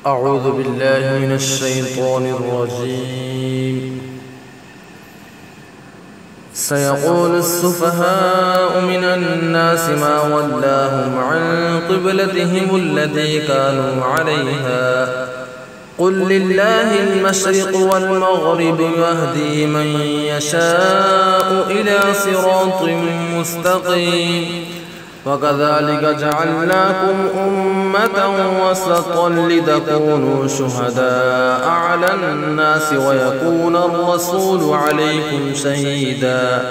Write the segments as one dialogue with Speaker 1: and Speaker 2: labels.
Speaker 1: أعوذ بالله من الشيطان الرجيم. سيقول السفهاء من الناس ما ولاهم عن قبلتهم التي كانوا عليها قل لله المشرق والمغرب يهدي من يشاء إلى صراط مستقيم وكذلك جعلناكم أمة وسطا لتكونوا شهداء على الناس ويكون الرسول عليكم شهيدا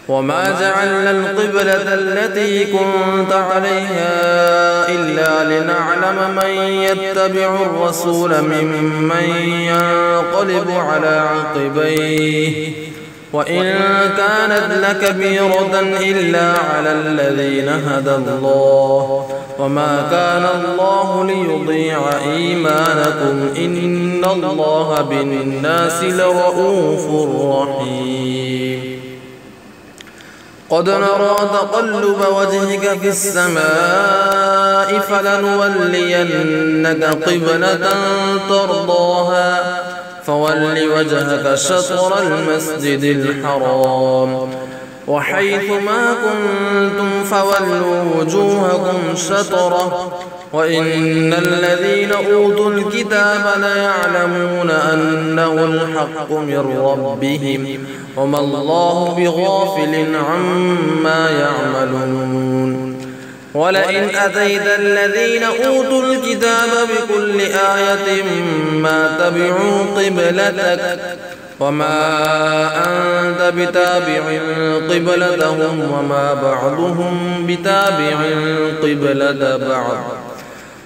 Speaker 1: وما جعلنا القبلة التي كنت عليها إلا لنعلم من يتبع الرسول ممن ينقلب على عقبيه وإن كانت لكبيرة إلا على الذين هدى الله وما كان الله ليضيع إيمانكم إن الله بالناس لرؤوف رحيم. قد نرى تقلب وجهك في السماء فلنولينك قبلة ترضاها فول وجهك شطر المسجد الحرام وحيث ما كنتم فولوا وجوهكم شطره وإن الذين أوتوا الكتاب ليعلمون أنه الحق من ربهم وما الله بغافل عما يعملون. ولئن أتيت الذين أوتوا الكتاب بكل آية ما تبعوا قبلتك وما أنت بتابع قبلتهم وما بعضهم بتابع قبلة بعض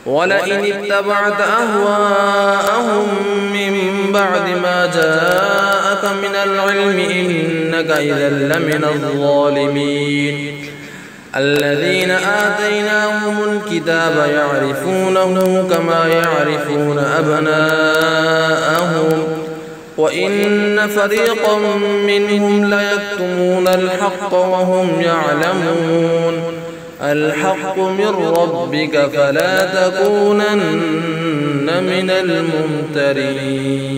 Speaker 1: ولئن اتبعت أهواءهم من بعد ما جاءك من العلم إنك إذا لمن الظالمين. الذين آتيناهم الكتاب يعرفونه كما يعرفون أبناءهم وإن فريقا منهم ليكتمون الحق وهم يعلمون. الحق من ربك فلا تكونن من الممترين.